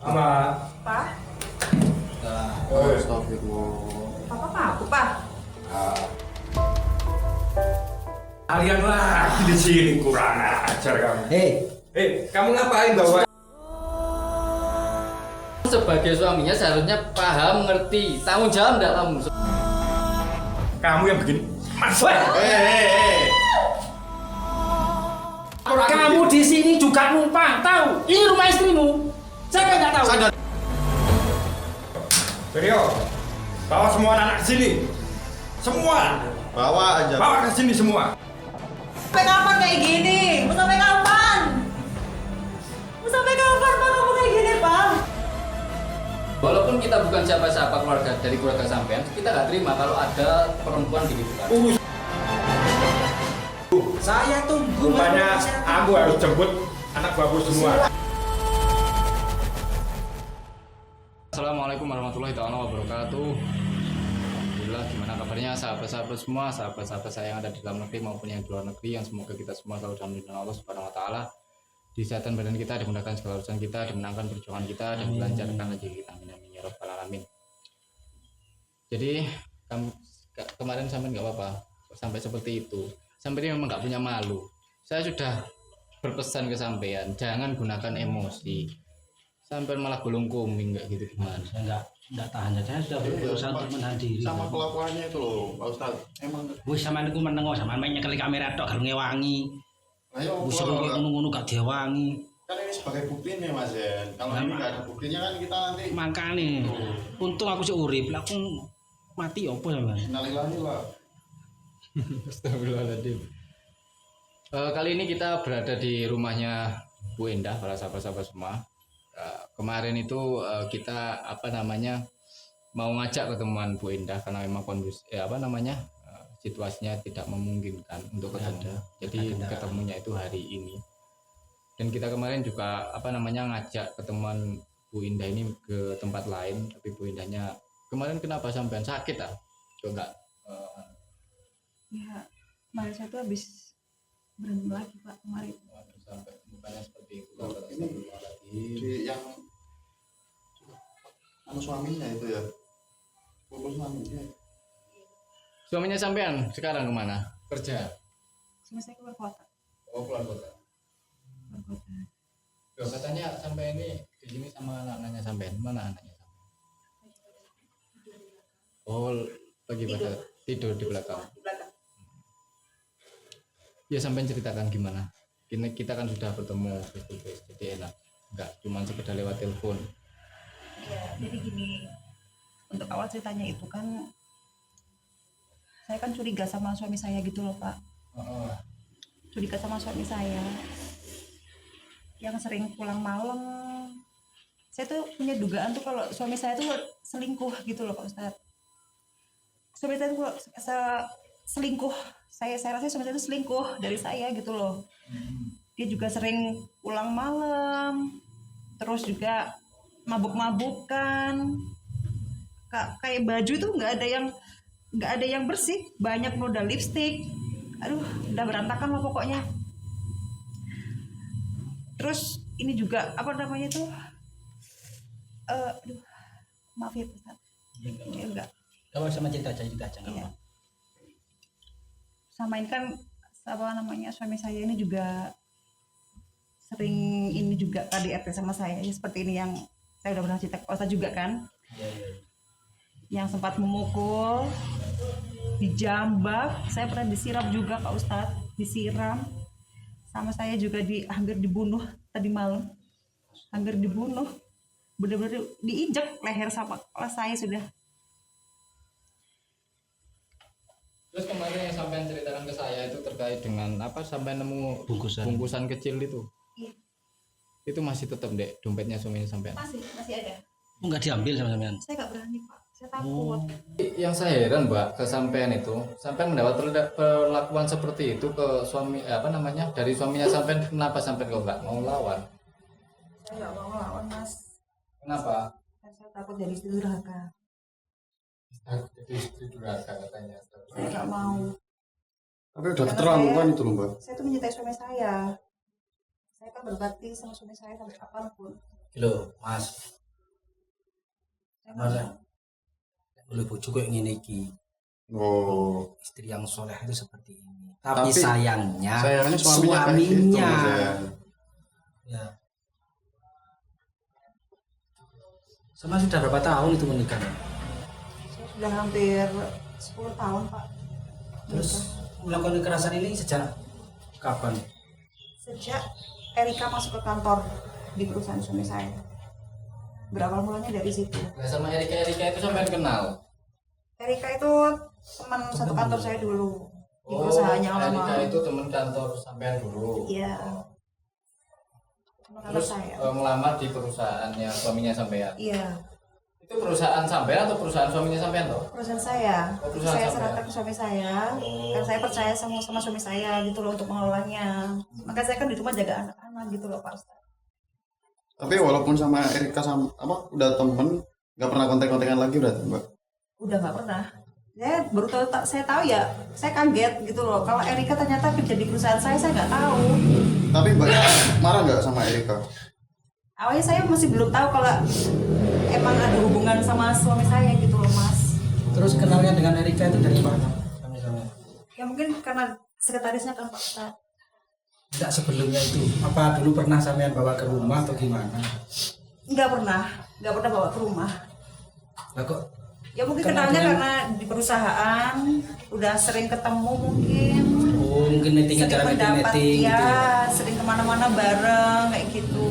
Mama. Pak? Astagfirullah. Papa aku, Pak. Kalian lagi di sini kurang ajar kamu. Kamu ngapain bawa? Sebagai suaminya seharusnya paham, ngerti, tanggung jawab enggak kamu? Kamu yang begini. Mas. Kamu di sini juga numpang, tahu? Ini rumah istrimu. Saya nggak tahu. Sadar. Rio, bawa semua anak ke sini. Semua. Bawa aja. Bawa ke sini semua. Sampai kapan kayak gini? Mau sampai kapan? Mau sampai kapan Pak kamu kayak gini, Pak? Walaupun kita bukan siapa-siapa keluarga dari keluarga sampean, kita nggak terima kalau ada perempuan begitu kan. Saya tunggu. Rupanya aku harus jemput anak buahku semua. Assalamualaikum warahmatullahi wabarakatuh. Alhamdulillah, gimana kabarnya sahabat-sahabat semua, sahabat-sahabat saya yang ada di dalam negeri maupun yang di luar negeri, yang semoga kita semua selalu dalam lindungan Allah Subhanahu wa taala. Disehatan badan kita, dimudahkan segala urusan kita, dimenangkan perjuangan kita, dan dilancarkan rezeki kita. Amin amin ya rabbal alamin. Jadi kemarin sampai nggak apa-apa sampai seperti itu. Sampai ini memang nggak punya malu. Saya sudah berpesan ke sampean, jangan gunakan emosi. Sampai malah gulung kuming nggak gitu gimana? Saya nggak tahan. Saya sudah berusaha untuk menahan diri. Sama kelakuannya itu loh, Pak Ustadz. Emang. Wis sampean niku meneng kok, sampean main nyekel kamera tok garung ngewangi. Ayo. Wis ngono-ngono gak diwangi. Kan ini sebagai bukti nih Mas Zen. Kalau ini nggak ada buktinya kan kita nanti. Makane. Untung aku sih urip, lah aku mati opo sampean. Innalillahi lah. Astagfirullahaladzim. Kali ini kita berada di rumahnya Bu Endah, para sahabat-sahabat semua. Kemarin itu kita mau ngajak ketemuan Bu Endah karena memang kondisi situasinya tidak memungkinkan untuk ketemu. Jadi ketemunya itu hari ini. Dan kita kemarin juga ngajak ketemuan Bu Endah ini ke tempat lain, tapi Bu Endahnya kemarin kenapa sampean sakit ah? Kok enggak Ya, kemarin saya tuh habis berantem lagi, Pak, kemarin. sampai mukanya seperti itu. Di yang anu suaminya itu ya. Fokus suaminya. Suaminya sampean sekarang kemana? Kerja. Cuma saya keluar kota. Oh, keluar kota. Keluar kota. Loh, katanya sampai ini di sini sama anak-anaknya sampean. Mana anaknya sampean? Oh, lagi pada tidur di belakang. Di belakang. Ya sampean ceritakan gimana? Kita kan sudah bertemu face to face, jadi enak. Enggak cuma sekedar lewat telepon. Ya, jadi gini. Untuk awal ceritanya itu kan saya kan curiga sama suami saya gitu loh, Pak. Curiga sama suami saya yang sering pulang malam. Saya tuh punya dugaan tuh kalau suami saya tuh selingkuh gitu loh, Pak Ustadz. Suami saya tuh selingkuh. Saya rasa suami saya itu selingkuh dari saya gitu loh. Dia juga sering pulang malam, terus juga mabuk-mabukan. Kayak baju itu nggak ada yang bersih, banyak noda lipstik. Aduh, udah berantakan lah pokoknya. Terus ini juga aduh, maaf ya Ustaz. Enggak. Kalau sama cerita aja enggak Iya. apa. Sama ini kan suami saya ini juga sering ini juga KDRT sama saya ya, seperti ini yang saya udah pernah cerita ke Ustaz juga kan. Yang sempat memukul, dijambak, saya pernah disiram juga Pak Ustadz, disiram. Sama saya juga hampir dibunuh tadi malam. Hampir dibunuh. Benar-benar diinjak leher sama kepala saya sudah. Terus kemarin yang sampean ceritakan ke saya itu terkait dengan sampean nemu bungkusan kecil itu. Iya. Itu masih tetap dek dompetnya suaminya sampean. Masih ada. Enggak diambil sama sampean. Saya nggak berani Pak, saya takut. Yang saya heran Mbak ke sampean itu, sampean mendapat perlakuan seperti itu ke suami dari suaminya sampean, kenapa sampean kok nggak mau lawan? Saya nggak mau lawan Mas. Kenapa? Saya takut jadi istri durhaka. Jadi istri durhaka katanya. Saya nggak mau. Tapi udah keterlaluan itu loh Mbak. Saya tuh mencintai suami saya. Saya kan berbakti sama suami saya sampai kapanpun. Loh, Mas, Malah boleh bojo kayak ngene iki. Oh, Istri yang soleh itu seperti ini. Tapi, Tapi sayangnya suaminya kayak gitu, suaminya Mas Zen. ya. Sama sudah berapa tahun itu menikah? Saya sudah hampir 10 tahun Pak. Terus melakukan kekerasan ini sejak kapan? Sejak Erika masuk ke kantor di perusahaan suami saya. Berawal mulanya dari situ. Nah, sama Erika itu sampai kenal. Erika itu teman satu kantor saya dulu di perusahaannya lama. Erika itu teman kantor sampean dulu. Iya. Teman kantor Terus saya. melamar di perusahaannya suaminya sampean. Iya. Itu perusahaan sampean atau perusahaan suaminya sampean toh? Perusahaan saya. Oh, perusahaan Saya sampean. serahkan ke suami saya. Kan saya percaya sama suami saya gitu loh untuk mengelolanya. Maka saya kan di rumah jaga anak-anak gitu loh Pak Ustadz. Tapi walaupun sama Erika sama apa udah temen, nggak pernah kontak-kontakan lagi udah, Mbak. Udah nggak pernah. Saya baru tahu, saya tahu ya, saya kaget gitu loh. Kalau Erika ternyata kerja di perusahaan saya nggak tahu. Tapi Mbak marah nggak sama Erika? Awalnya saya masih belum tahu kalau emang ada hubungan sama suami saya gitu loh Mas. Terus kenalnya dengan Erika itu dari mana? Sama-sama. Ya mungkin karena sekretarisnya kan Pak Ustadz. Tidak sebelumnya itu. Apa dulu pernah sampean bawa ke rumah atau gimana? Nggak pernah bawa ke rumah. Lah kok Ya mungkin Kenal kenalnya dengan- karena di perusahaan udah sering ketemu mungkin. oh, mungkin meetingnya Sering cara pendapat meeting ya, gitu ya. sering kemana-mana bareng kayak gitu.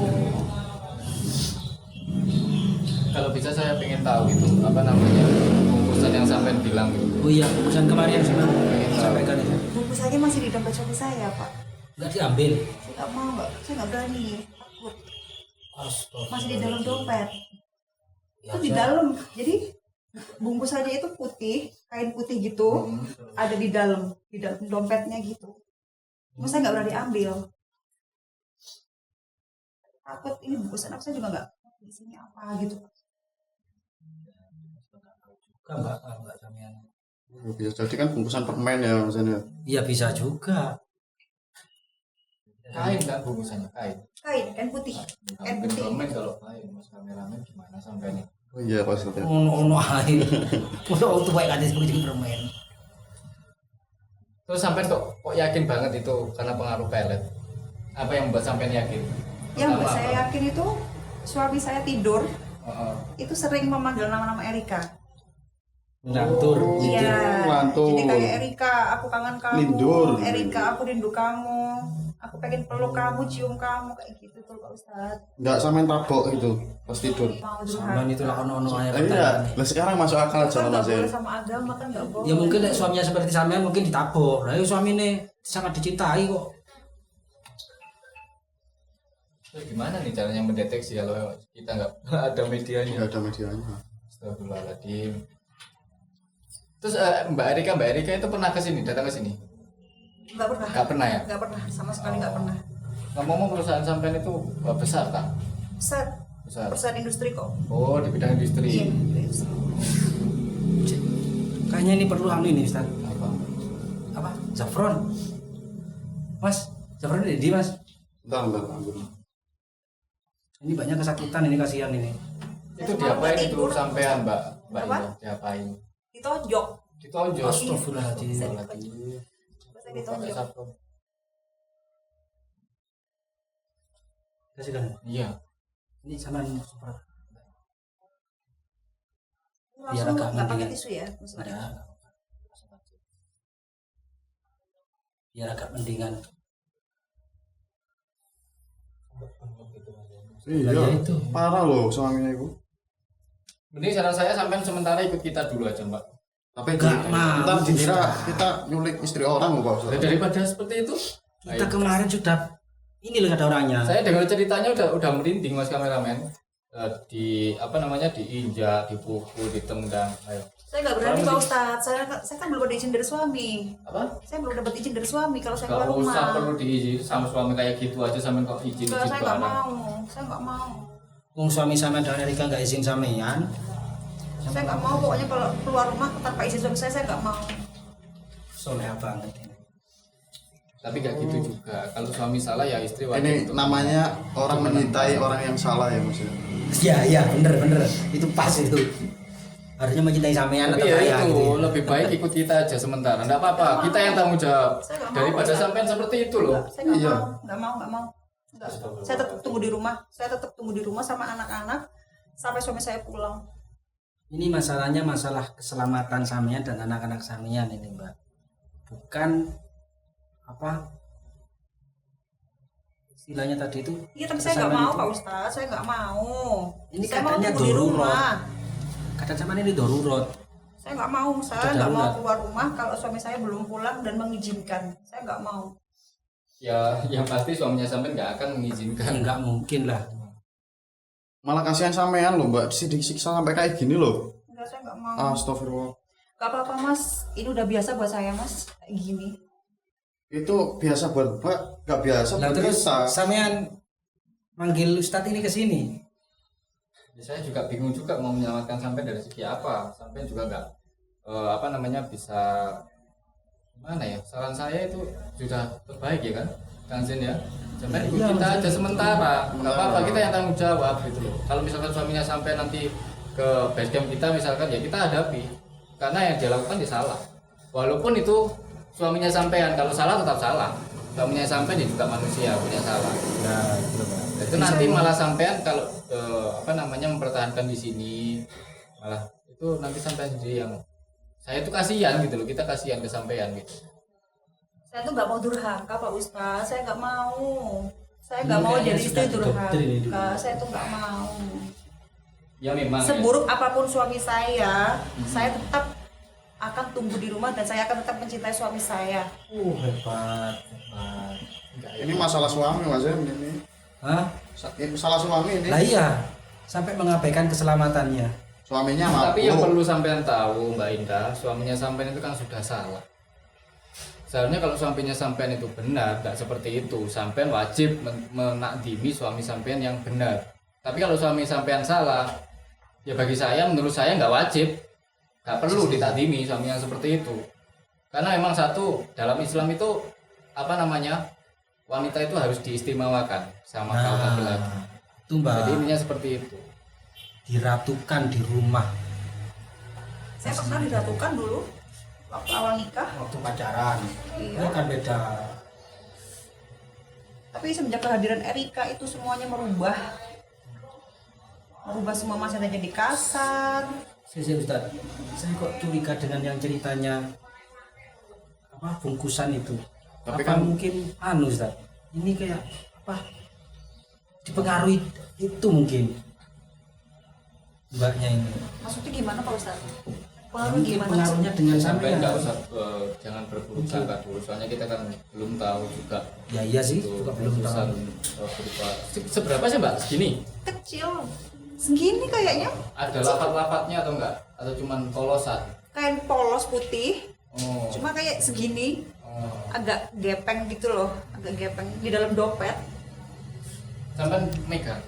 Kalau bisa saya pengen tahu itu apa namanya bungkusan yang sampean bilang gitu. Oh iya, urusan kemarin yang sampaikan itu. Bungkusannya masih di dompet suami saya Pak. Enggak diambil. Saya nggak mau Mbak, saya nggak berani. Takut. Astaga. Masih di dalam dompet. Ya, Itu di saya- dalam. Jadi bungkusannya itu putih, kain putih gitu, ada di dalam dompetnya gitu. Cuma saya nggak berani ambil. Takut ini bungkusan apa, saya juga nggak tahu di sini apa gitu. Enggak sampean. Bisa jadi kan bungkusan permen ya Mas Zen ya. Iya bisa juga. Kain kan bungkusannya kain. Kain putih. Kain Mungkin putih. permen kalau kain mas kameramen gimana sampean? Oh iya Pak Ustadz ya. Ono ae. Ono tuh kayak kadis kucing permen. Terus sampean kok yakin banget itu karena pengaruh pelet? Apa yang membuat sampean yakin? Yang Pertama saya apa? yakin itu suami saya tidur Heeh. itu sering memanggil nama-nama Erika. Lantur. Iya. Lantur. Jadi kayak Erika, aku kangen kamu. Lindur. Erika, aku rindu kamu. Aku pengen peluk kamu, cium kamu kayak gitu tuh Pak Ustadz. Nggak samain tabok itu pas tidur. Mau Sampean itu lah ono ae Iya, pertanyaan. lah sekarang masuk akal aja Kan Mas nggak Zen. boleh sama agama kan nggak boleh. Ya mungkin nek suaminya seperti sampean mungkin ditabok. Lah ya suamine sangat dicintai kok. Terus gimana nih caranya mendeteksi kalau kita nggak ada medianya? Nggak ada medianya. Astagfirullahaladzim. Terus Mbak Erika itu pernah ke sini, datang ke sini? Nggak pernah. Nggak pernah ya? Nggak pernah, sama sekali nggak pernah. Ngomong-ngomong perusahaan sampean itu besar tak? Besar, Besar. perusahaan industri kok. Oh di bidang industri. Iya, industri. Kayaknya ini perlu anu ini Ustaz. Apa? Apa? Zafron. Mas, Zafron di Mas. Bentar. Ini banyak kesakitan ini kasihan ini. Itu Semalam diapain nggak itu tidur. sampean Mbak Apa? Ina? Diapain? Ditonjok. Ditonjok. Astagfirullahaladzim. Astagfirullahaladzim. Saya ditonjok. Saffron. Kasih kan. Iya. Ini sama super. Langsung agak nggak pakai mendingan. tisu ya? Maksudnya. Ada. Biar agak mendingan. Iya, Ya itu. parah loh suaminya itu. Mending saran saya sampean sementara ikut kita dulu aja Mbak. Tapi Nggak mau, ntar dikira Ustaz. kita nyulik istri orang loh Pak Ustadz. Daripada seperti itu. Kita Ayo. kemarin sudah ini loh ada orangnya. Saya dengar ceritanya udah merinding Mas kameramen. Di apa namanya diinjak, dipukul, ditendang. Ayo. Saya nggak berani Pak Ustadz. Saya kan belum ada izin dari suami. Apa? Saya belum dapat izin dari suami kalau saya Gak keluar rumah. usah perlu diizin sama suami kayak gitu aja sampean kok izin Nggak, izin saya ke nggak anak. mau. Saya nggak mau. Wong suami sama dan Erika nggak izin sampean. Saya nggak mau. Pokoknya kalau keluar rumah tanpa izin suami saya nggak mau. Soleh banget ini. Tapi gak gitu juga. Kalau suami salah ya istri wajib Ini untuk- namanya orang menyintai orang yang salah ya Mas. Iya bener itu pas itu. Harusnya mencintai sampean Tapi atau ya saya itu gitu. lebih baik ikut kita aja sementara. Enggak apa-apa, kita yang tanggung jawab. Saya nggak mau, Daripada Ustaz. sampean seperti itu loh. Saya nggak Iya. mau. Nggak. Saya tetap tunggu di rumah. Saya tetap tunggu di rumah sama anak-anak sampai suami saya pulang. Ini masalahnya masalah keselamatan sampean dan anak-anak sampean ini, Mbak. Bukan apa istilahnya tadi itu. Iya, tapi saya nggak mau, itu. Pak Ustadz. Saya nggak mau. Ini saya mau katanya tunggu di darurat. rumah. Kata sampean ini darurat. Saya nggak mau. Saya Ada nggak mau darurat. keluar rumah kalau suami saya belum pulang dan mengizinkan. Saya nggak mau. Ya, yang pasti suaminya sampean nggak akan Ya, mengizinkan. nggak mungkin lah. Malah kasihan sampean loh Mbak, disiksa sampai kayak gini loh. Enggak, saya nggak mau. Astagfirullah. Gak apa-apa Mas. Ini udah biasa buat saya Mas. Kayak gini. Itu biasa buat Mbak, nggak biasa Lah buat terus kita. sampean manggil Ustadz ini ke sini. Ya, saya juga bingung juga mau menyelamatkan sampean dari segi apa. Sampean juga nggak bisa mana ya? Saran saya itu sudah terbaik ya kan, Kang Zen ya. Sampean ikut Iya, kita maksudnya. aja sementara. Nggak apa-apa, kita yang tanggung jawab gitu loh. Kalau misalkan suaminya sampai nanti ke base camp kita misalkan ya kita hadapi. Karena yang dia lakukan dia salah. Walaupun itu suaminya sampean, kalau salah tetap salah. Suaminya sampean dia juga manusia punya salah. Nah, gitu Pak. Itu nanti malah sampean kalau mempertahankan di sini malah itu nanti sampean sendiri yang saya itu kasihan gitu loh, kita kasihan ke sampean gitu. Saya tuh nggak mau durhaka Pak Ustadz. Saya nggak mau. Saya Ini nggak mau kayaknya jadi sudah istri didoktrin ini dulu. durhaka. Saya tuh nggak mau. Ya memang. Seburuk apapun suami saya tetap akan tunggu di rumah dan saya akan tetap mencintai suami saya. Hebat. Ini masalah suami Mas Em, ini. Hah? Ini masalah suami ini. Lah iya, sampai mengabaikan keselamatannya. Suaminya Ya, mabuk. tapi yang perlu sampean tahu Mbak Indah, suaminya sampean itu kan sudah salah. Seharusnya kalau suaminya sampean itu benar, nggak seperti itu. Sampean wajib menakdimi suami sampean yang benar. Tapi kalau suami sampean salah, ya bagi saya, menurut saya nggak wajib, nggak perlu ditakdimi suami yang seperti itu. Karena memang satu dalam Islam itu wanita itu harus diistimewakan sama kaum laki-laki. Itu Mbak, Jadi intinya seperti itu. diratukan di rumah Saya pernah diratukan dulu waktu awal nikah. waktu pacaran. Iya. Itu kan beda. Tapi semenjak kehadiran Erika itu semuanya merubah semua masalah jadi kasar. Saya Ustaz, saya kok curiga dengan yang ceritanya bungkusan itu. Tapi Apa kan- mungkin Ustaz, ini kayak dipengaruhi itu mungkin mbaknya ini. Maksudnya gimana Pak Ustadz? Pengaruh Mungkin gimana? pengaruhnya dengan Sampai sampean. nggak usah jangan berburuk sangka dulu, soalnya kita kan belum tahu juga. Ya iya sih, Itu juga belum keputusan, tahu. berupa seberapa sih Mbak? Segini? Kecil, segini kayaknya, Ada lapat-lapatnya atau enggak? Atau cuman polosan? kayak polos putih, Oh. cuma kayak segini, Oh. agak gepeng gitu loh, agak gepeng di dalam dompet. Sampai megang.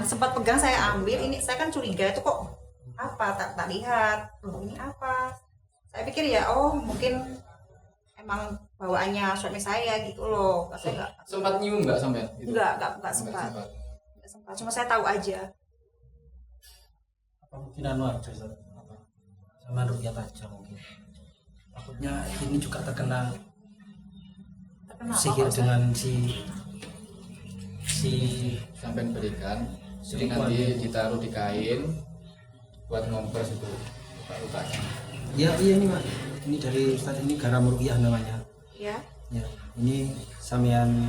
Sempat pegang saya ambil, ini saya kan curiga itu kok apa, tak lihat, loh ini apa? Saya pikir ya, oh mungkin emang bawaannya suami saya gitu loh, saya nggak Sempat nyium nggak sampai? nggak sempat. Nggak sempat, cuma saya tahu aja. Apa mungkin aja Ustaz? Sama rukyat aja mungkin. Takutnya ini juga terkena Terkenal sihir apa, dengan si Sampai berikan. Jadi Selingkuhan. nanti ditaruh di kain buat ngompres itu luka-lukanya. ya iya ini Pak. Ini dari Ustaz, ini garam rukyah namanya. ya? Ya, ini sampean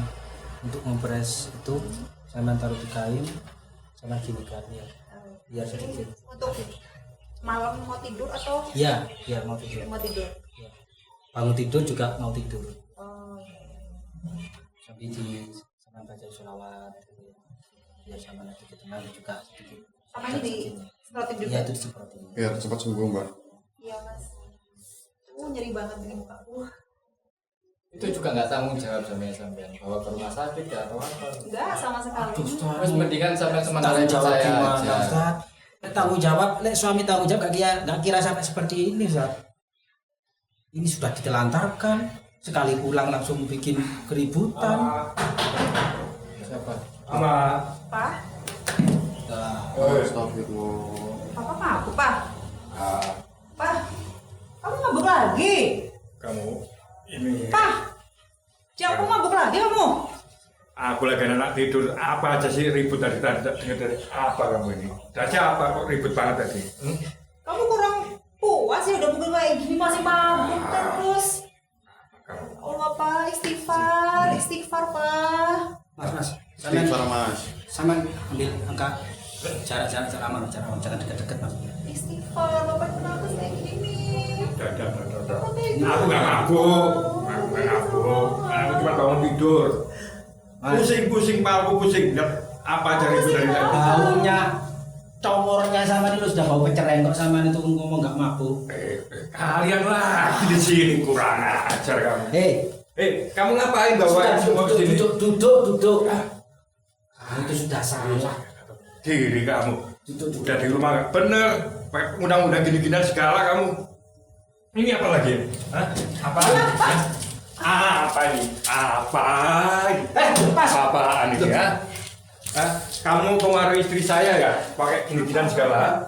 untuk ngompres itu sampean taruh di kain sama gini kan ya. Biar sedikit. Untuk malam mau tidur atau Ya, ya mau tidur. mau tidur? Ya. Bangun tidur juga mau tidur. Oh, Sampai di sampean baca sholawat gitu ya. Biar sama nanti tenang juga sedikit. sama ini di semprotin juga? Ya itu seperti ini. Biar cepat sembuh Mbak. Iya mas. Nyeri banget ini muka. Itu juga nggak tanggung jawab sampean bawa ke rumah sakit ya atau apa? Enggak sama sekali. Terus mendingan sampai sementara Tanggung ikut jawab saya gimana aja. Ustaz? Tanggung jawab, suami tanggung jawab gak kira sampai seperti ini Ustaz. Ini sudah ditelantarkan, sekali pulang langsung bikin keributan. Siapa? Pak, Astagfirullah. papa mabuk pak? Pak, kamu mabuk lagi? Kamu ini. Pak, siapa mabuk lagi kamu? Aku lagi anak tidur. Apa aja sih ribut dari tadi? Dengar dari apa kamu ini? Dari apa kok ribut banget tadi? Kamu kurang puas ya udah mungkin kayak gini masih mabuk terus. Allah Pak, istighfar Pak. Mas, Istighfar, Mas. sama ambil angka jarak aman, jangan dekat-dekat mas. Istighfar, Bapak kenapa kayak gini? Udah. Aku nggak mabuk. Aku cuma bangun tidur. Pusing, aku pusing. Lihat apa aja ribut dari tadi? Baunya, comornya sama itu sudah bau keceren kok sama itu ngomong nggak mabuk. Kalian lagi di sini kurang ajar kamu. Kamu ngapain bawa semua ke sini? Duduk. Kamu itu sudah salah. Diri kamu. Duduk. Udah di rumah nggak bener. Pakai undang-undang gini-ginian segala kamu. Ini apa lagi? Hah? Apa? Apa ini? Lepas. Apaan ini ya? Hah? Kamu pengaruh istri saya ya? Pakai gini-ginian segala?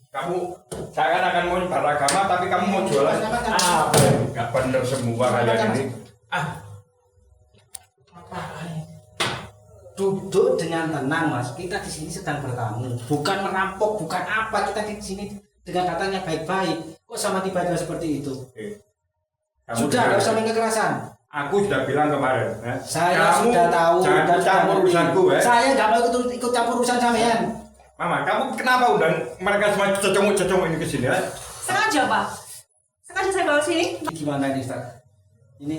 Kamu seakan-akan mau nyebar agama tapi kamu mau jualan apa? Nggak bener semua kalian ini. Duduk dengan tenang mas. Kita di sini sedang bertamu, bukan merampok, bukan apa. Kita di sini dengan datangnya baik-baik. Kok sama tiba-tiba seperti itu? Kamu Sudah, nggak usah main kekerasan. Aku sudah bilang kemarin. Saya Kamu sudah tahu. jangan campur urusanku ya. Saya nggak mau ikut campur urusan sampean. Mama, kamu kenapa undang mereka semua cecong ini ke sini ya? Sengaja Pak. Sengaja saya bawa sini. Gimana ini Ustaz? Ini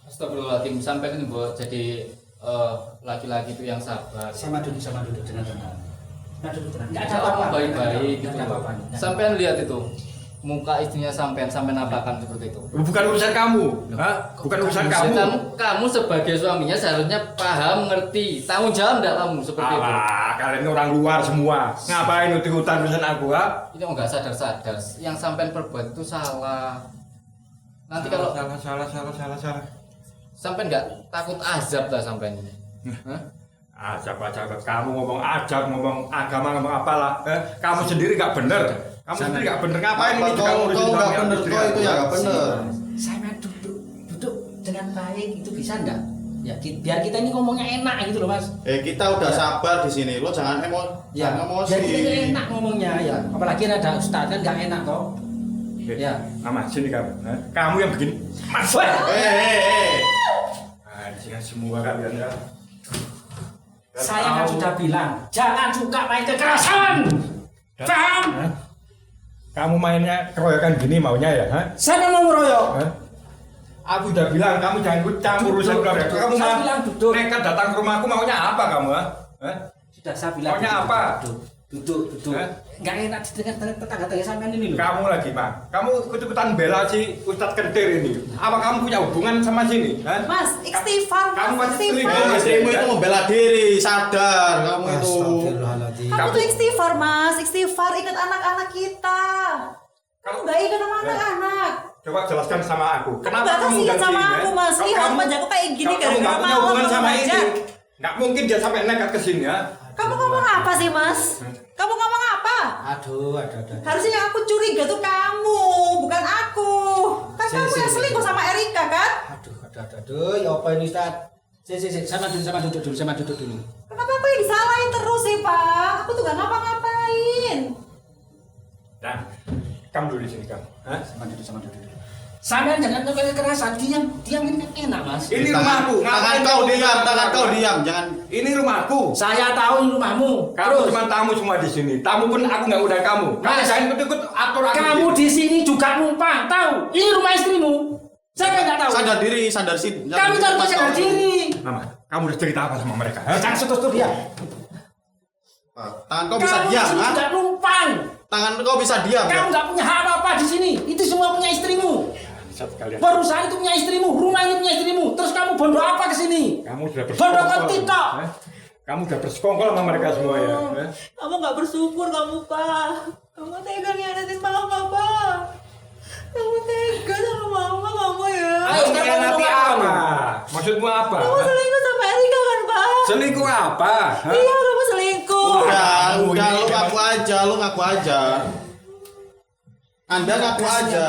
Astagfirullahaladzim, sampai ini buat jadi laki-laki itu yang sabar. sama duduk dengan tenang. Nah, duduk tenang. Nggak ada Ada apa-apa. baik-baik gitu. Nggak ada apa-apa. Sampean lihat itu muka istrinya sampean nampakan seperti itu. Bukan urusan kamu, bukan urusan kamu. Kamu sebagai suaminya seharusnya paham, ngerti, tanggung jawab enggak kamu seperti itu. Kalian ini orang luar semua. Ngapain ikut-ikutan urusan aku, ha? Ini enggak sadar. Yang sampean perbuat itu salah. Nanti kalau salah. sampean enggak takut azab lah sampean ini. Ajab. Kamu ngomong ajab, ngomong agama, ngomong apalah. Kamu sendiri nggak bener. Kamu sendiri nggak bener. Ngapain ini juga ngurusin nggak suami bener, istri kau aku? itu ya nggak bener. Saya duduk dengan baik itu bisa enggak? Ya biar kita ini ngomongnya enak gitu loh mas. Kita udah sabar di sini. Lo jangan emosi. Ya, biar kita ini enak ngomongnya ya. Apalagi ada ustadz kan nggak enak kok. Ya. Mama, sini kamu. Kamu yang begini. Mas. Jangan semua kalian ya. Saya kan sudah bilang jangan suka main kekerasan. Paham? Kamu mainnya keroyokan gini maunya ya? Saya mau ngeroyok. Aku udah bilang kamu jangan ikut campur urusan keluarga. Kamu Saya bilang duduk. nekat datang ke rumahku maunya apa kamu? Sudah saya bilang. Maunya apa? Duduk. Nggak enak dengan tetangga-tetangga sampean ini loh. Kamu lagi, Mak. Kamu ikut-ikutan bela si Ustadz Kentir ini. Apa kamu punya hubungan sama sini? Mas, istighfar. Kamu pasti istighfar. Istrimu itu membela diri, sadar kamu itu. Astagfirullahaladzim. Kamu tuh istighfar Mas, istighfar, ingat anak-anak kita. Kamu nggak ingat sama anak-anak. Coba jelaskan sama aku. Kamu nggak kasihan sama aku Mas. Lihat wajahku kayak gini Kamu nggak gara-gara punya hubungan sama aja. ini. Nggak mungkin dia sampai nekat ke sini ya. Kamu ngomong apa sih Mas? Kamu ngomong apa? Aduh. Harusnya yang aku curiga tuh kamu, bukan aku. Kan kamu yang selingkuh sama Erika kan? Aduh, ya apa ini Ustaz? Sama duduk dulu. Kenapa aku yang disalahin terus sih Pak? Aku tuh gak ngapa-ngapain. Nah, kamu dulu di sini kamu. Sama duduk. Sampean jangan pakai kekerasan, diam ini kan enak Mas. Ini rumahku. Tangan kau diam, jangan. Ini rumahku. Saya tahu ini rumahmu. Kamu cuma tamu semua di sini. Tamu pun aku nggak undang kamu. Kamu Mas, jangan ikut atur aku. kamu di sini juga numpang, tahu? Ini rumah istrimu. Saya nggak tahu. Sadar diri, sadar sih. Kamu harus sadar diri. Mama, kamu udah cerita apa sama mereka? Jangan setus dia. Tangan kau bisa Kamu diam, di sini ha? juga numpang. Tangan kau bisa diam. Kamu Ya? nggak punya hak apa di sini. Itu semua punya istrimu. Kalian. Perusahaan itu punya istrimu, rumah ini punya istrimu. Terus kamu bondo apa ke sini? Kamu sudah Bondo bersekongkol. ketika. Kamu sudah bersekongkol sama mereka semua ya. Kamu gak bersyukur kamu Pak. Kamu tega ngianatin mama Pak. Kamu tega sama mama kamu ya. Ayo, sekarang nanti ngomong apa? Maksudmu apa? Kamu selingkuh sama Erika kan Pak? Selingkuh apa? Iya kamu selingkuh. Udah, lu ngaku aja. Anda ngaku aja.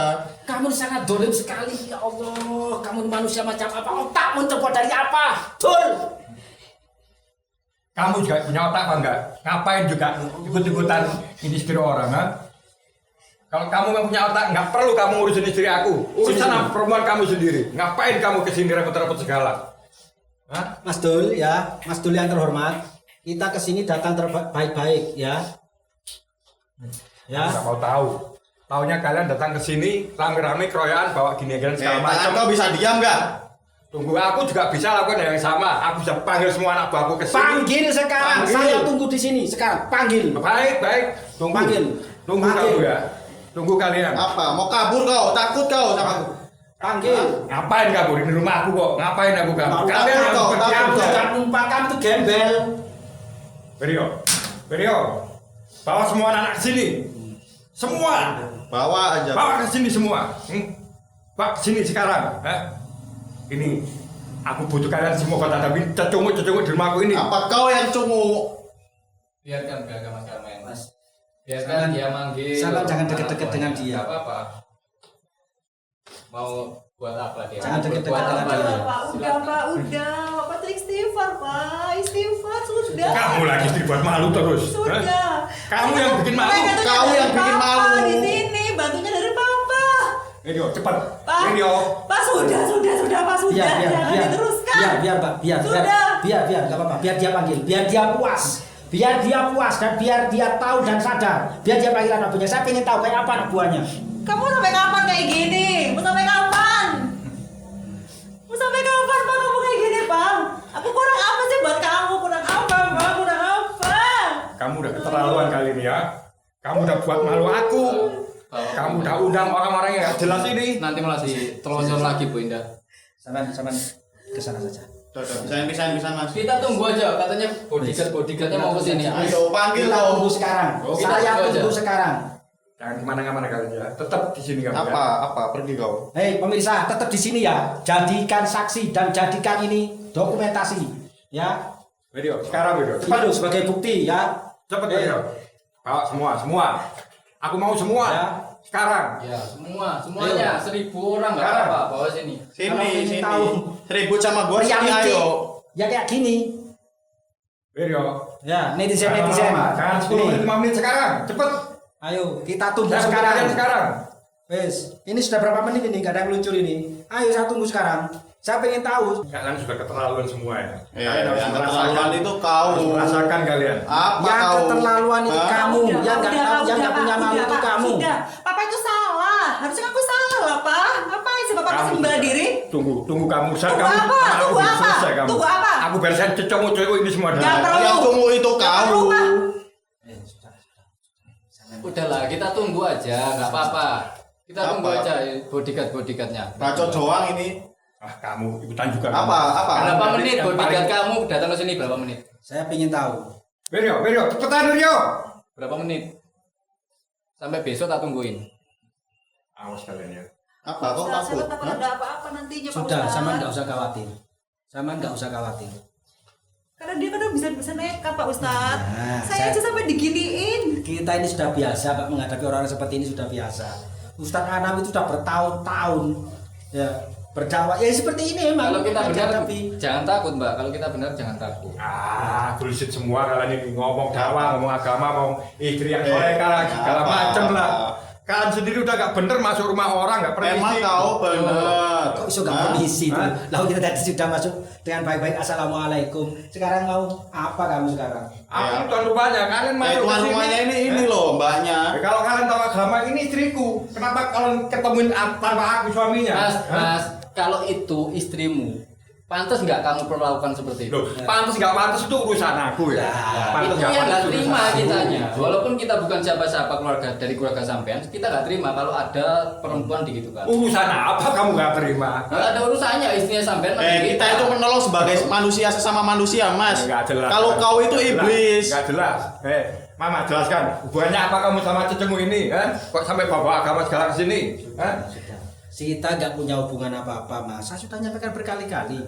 Kamu sangat dolim sekali, ya Allah. Kamu manusia macam apa? Otakmu terbuat dari apa? Dul. Kamu juga punya otak apa enggak? Ngapain juga ikut-ikutan ini istri orang, ha? Kalau kamu yang punya otak, nggak perlu kamu urusin istri aku. Urusan perempuan kamu sendiri. Ngapain kamu kesini repot-repot segala? Hah? Mas Dul ya, Mas Dul yang terhormat. Kita kesini datang baik-baik ya. Ya. Nggak mau tahu. Taunya kalian datang ke sini rame-rame keroyokan bawa gini-gini segala macam. Kau bisa diam nggak? Tunggu, aku juga bisa lakukan yang sama. Aku bisa panggil semua anak buahku ke sini. Panggil sekarang. Panggil. Saya tunggu di sini sekarang. Panggil. Baik. Tunggu. Panggil. Tunggu Panggil. kamu ya. Tunggu kalian. Apa? Mau kabur kau? Takut kau sama aku? Panggil. Ngapain kamu di rumah aku kok? Ngapain aku kamu? Kalian yang takut, bekerja. takut. Jangan numpangkan tuh gembel. Berio. Bawa semua anak ke sini. Semua. Bawa aja. Bawa ke sini semua. Bawa ke sini sekarang. Ini aku butuh kalian semua kota tapi cecunguk di rumahku ini. Apa kau yang cungu? Biarkan Mas Karmen. Mas, Biarkan dia manggil. jangan deket-deket dengan dia. Gak apa-apa. Mau buat apa dia? Jangan deket-deket Buat dengan apa dia. dia? Pak, udah. Bapak tuh istighfar, Pak. Istighfar, sudah. Kamu lagi istri buat malu terus. Sudah. Kamu yang bikin malu. Kau yang bikin malu. Di sini, bantunya dari Papa. Berio, cepat. Pak. Berio. Pak, sudah, Pak, sudah. Jangan diteruskan. Biar, Pak. Sudah. Biar, enggak apa-apa. Biar dia panggil, biar dia puas. Biar dia puas dan biar dia tahu dan sadar. Biar dia panggil anak buahnya. Saya pengen tahu kayak apa anak buahnya. Kamu sampai kapan kayak gini? Mau sampai kapan? Mau sampai kapan, Pak, kamu kayak gini, Pak? Aku kurang apa sih buat kamu? Kurang apa, Pak? Kurang apa? Kamu udah keterlaluan kali ini ya. Kamu udah buat malu aku. Kamu udah undang orang-orang yang gak jelas ini. Nanti malah ditelusur lagi Bu Indah. Saman ke sana saja. Bisa mas. Kita tunggu aja, katanya bodyguardnya mau kesini. Ayo panggil Kita kau. tunggu sekarang. Kita Saya tunggu tunggu aja. sekarang. Jangan kemana-mana kalian ya. Tetap di sini kamu. Ya. Apa? Pergi kau. Hei pemirsa, tetap di sini ya. Jadikan saksi dan jadikan ini dokumentasi. Ya. Berio, sekarang Berio. Cepat dulu sebagai bukti ya. Cepet Berio. Bawa semua. Aku mau semua. Ya. Sekarang. Ya, semuanya 1.000 orang nggak apa-apa, bawa sini. Kalau ingin Sini. tahu Ribut sama gua sini reality, ayo. ya kayak gini. Berio. Ya, netizen. Jangan 10 menit, Ini. 5 menit sekarang. Cepet. Ayo, kita tunggu Saya butuh kalian sekarang. sekarang. Wes, ini sudah berapa menit ini? Gak ada yang lucu ini. Ayo, saya tunggu sekarang. Saya pengen tahu. Kalian sudah keterlaluan semua ya. Ya, Kalian harus yang merasakan. keterlaluan itu kau. Harus merasakan kalian. Apa Yang kau? keterlaluan itu Hah? kamu. Udah, Yang nggak Pak, tahu, yang nggak Pak, punya malu itu Pak, kamu. Sudah. Papa itu salah. Harusnya aku salah, Pak. Ngapain sih Bapak masih membela diri? Tunggu kamu. Tunggu kamu, apa? aku Tunggu belum apa? selesai kamu. Tunggu apa? Aku beresin cecok-cecok ini semua. Nggak perlu. Yang tunggu itu Nggak kau. perlu, Pak. Udahlah, kita tunggu aja, nggak apa-apa. Kita tunggu Apa? aja bodyguardnya. Bacot doang ini. Kamu ikutan juga. Apa? Berapa menit Yang bodyguard paling- kamu datang ke sini berapa menit? Saya pengen tahu. Berio, cepetan Berio. Berapa menit? Sampai besok tak tungguin. Awas kalian ya. Apa? Kau Saya takut? takut Hah? ada apa-apa nantinya, Pak Sudah, Ustadz. sama nggak usah khawatir. Karena dia kan udah bisa nekat, Pak Ustadz. Nah, Saya aja sampai diginiin. Kita ini sudah biasa, Pak, menghadapi orang seperti ini sudah biasa. Ustadz Anam itu sudah bertahun-tahun ya berdakwah. Ya seperti ini memang. Kalau kita benar, Tapi jangan takut Mbak. Kalau kita benar, jangan takut. Bullshit semua kalian ini ngomong dakwah, ngomong agama, ngomong istri yang Eh, soleh segala apa? macem lah. Kalian sendiri udah gak bener masuk rumah orang, gak permisi. Emang kau bener. kok iso gak Hah? permisi tuh? Hah? Lalu kita tadi sudah masuk dengan baik-baik. Assalamualaikum. Sekarang mau apa kamu sekarang? Aku Ya. tuan rumahnya, kalian masuk Tuan ke rumahnya sini. ini loh mbaknya. Kalau kalian tahu agama ini istriku, kenapa kalian ketemuin tanpa aku suaminya? Mas, kalau itu istrimu, pantas nggak kamu perlakukan seperti itu? Loh, pantas nggak pantas itu urusan aku ya. Pantas Itu nggak yang pantas nggak urusan terima aku. kitanya. Walaupun kita bukan siapa-siapa dari keluarga sampean, kita nggak terima kalau ada perempuan digitukan. Urusan apa kamu nggak terima? Nggak ada urusannya istrinya sampean. sama Kita itu menolong sebagai manusia sesama manusia, Mas. Nggak jelas. Kalau kau itu iblis. Nggak jelas. Mama jelaskan hubungannya apa kamu sama cecemu ini? Kok sampai bawa agama segala ke sini? Sudah. Kita nggak punya hubungan apa-apa, Mas. Saya sudah nyampaikan berkali-kali.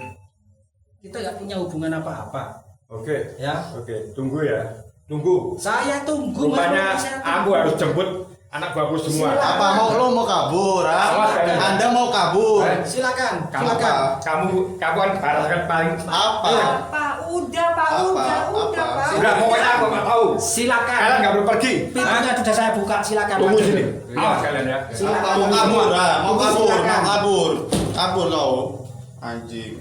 Kita nggak punya hubungan apa-apa. Oke. Ya. Oke, tunggu ya. Tunggu. Saya tunggu. Mas. Rupanya Saya tunggu. aku harus jemput anak buahku semua. Apa mau kabur? Awas, kalian. Anda mau kabur? Silakan. Kamu kan barakan paling Apa? Pak, udah Pak, Apa? udah Apa? Pak. Udah pokoknya aku nggak tahu. Silakan. Kalian nggak perlu pergi. Pintunya sudah saya buka, silakan. Tunggu masuk. sini. Awas kalian ya. Silakan. Mau kabur? Mau kabur? Silakan. Mau kabur? Kabur kau? Anjing.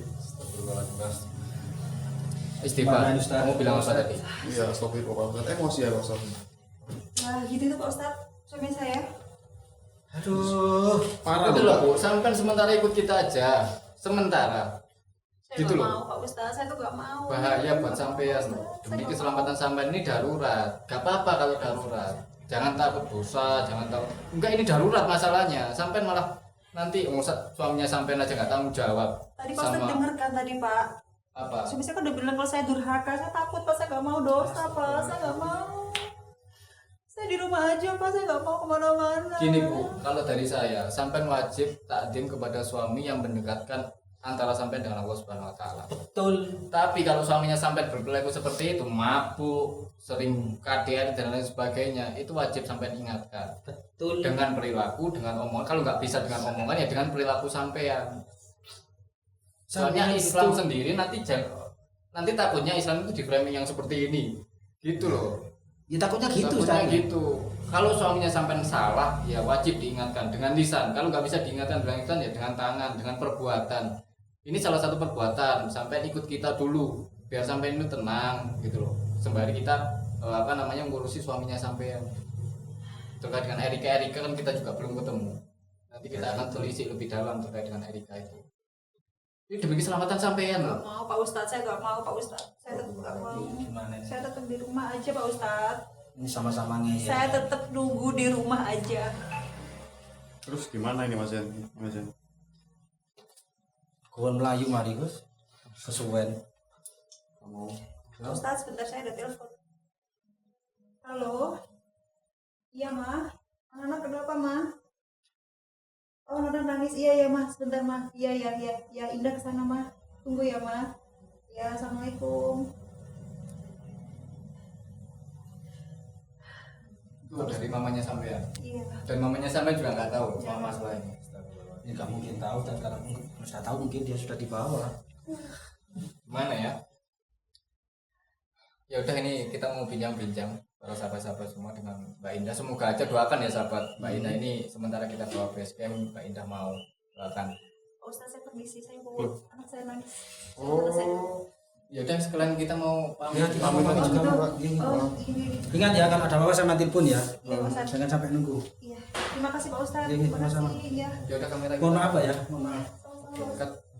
Istighfar. Gimana, Ustaz? Kamu bilang apa tadi? Iya, astagfirullah. Emosi ya, Ustaz. Nah, gitu tuh Pak Ustadz, suami saya. Aduh. Parah Itu loh. loh Bu, sampai sementara ikut kita aja. Sementara. Saya Gitu nggak loh. mau Pak Ustadz, saya tuh nggak mau. Bahaya buat sampean. Demi keselamatan sampean ini darurat. Gak apa-apa kalau darurat. Jangan takut dosa, jangan takut. Enggak, ini darurat masalahnya. Sampean malah nanti suaminya sampean aja nggak tanggung jawab. Tadi Pak Ustadz dengarkan tadi Pak. Apa? Suami saya kan udah bilang kalau saya durhaka, saya takut Pak, saya nggak mau dosa Pak, saya nggak mau. Saya di rumah aja Pak, saya nggak mau kemana-mana. Gini Bu, kalau dari saya, sampean wajib takdim kepada suami yang mendekatkan antara sampean dengan Allah Subhanahu wa taala. Betul. Tapi kalau suaminya sampai berperilaku seperti itu, mabuk, sering KDR dan lain sebagainya, itu wajib sampai ingatkan. Betul. Dengan perilaku, dengan omongan. Kalau nggak bisa dengan omongan ya dengan perilaku sampean. Soalnya Islam sendiri nanti takutnya Islam itu di framing yang seperti ini, gitu loh. Ya takutnya gitu, Takutnya Ustaz. gitu. Kalau suaminya sampean salah, ya wajib diingatkan dengan lisan. Kalau nggak bisa diingatkan dengan lisan, ya dengan tangan, dengan perbuatan. Ini salah satu perbuatan. Sampai ikut kita dulu, biar sampai ini tenang, gitu loh. Sembari kita ngurusi suaminya sampean. Terkait dengan Erika kan kita juga belum ketemu. Nanti kita akan telisik lebih dalam terkait dengan Erika itu. Ini demi keselamatan sampean Nggak loh. mau Pak Ustadz, saya nggak mau Pak Ustadz, saya tetap nggak mau. Gimana ini? Saya tetap di rumah aja Pak Ustadz. Ini sama-sama ngeyel. Saya tetap nunggu di rumah aja. Terus gimana ini Mas Jan? Mas Jan? Kawan Melayu mari, Gus. Kesuwen. Kamu Pak Ustadz, sebentar saya ada telepon. Halo? Iya Ma? Anak kenapa Ma? Oh anak nangis, iya ya Ma, sebentar Ma. Iya, Indah kesana Ma. Tunggu ya Ma. Ya, Assalamualaikum. Itu dari mamanya sampean. Iya. Dan mamanya sampean juga nggak tahu soal masalah ini. Ini nggak mungkin tahu, dan karena sudah tahu mungkin dia sudah dibawa. Gimana ya? Ya udah, ini kita mau bincang-bincang para sahabat-sahabat semua dengan Mbak Indah. Semoga aja doakan ya sahabat. Mbak Indah ini sementara kita bawa base camp, Mbak Indah mau doakan. Pak Ustadz, saya permisi, saya mau anak saya nangis. Oh, ya udah sekalian kita mau Ya, pamit. pamit Oh, juga, gitu. Pak. Gini. Oh, ini. Ingat ya, kan ada apa-apa sama telepon ya. Iya, Pak Ustadz. Jangan sampai nunggu. Iya. Terima kasih Pak Ustadz. Iya, Terima sama-sama. kasih. Iya. Ya udah, kamera Mohon maaf ya, mohon maaf. Sama-sama. Dekat.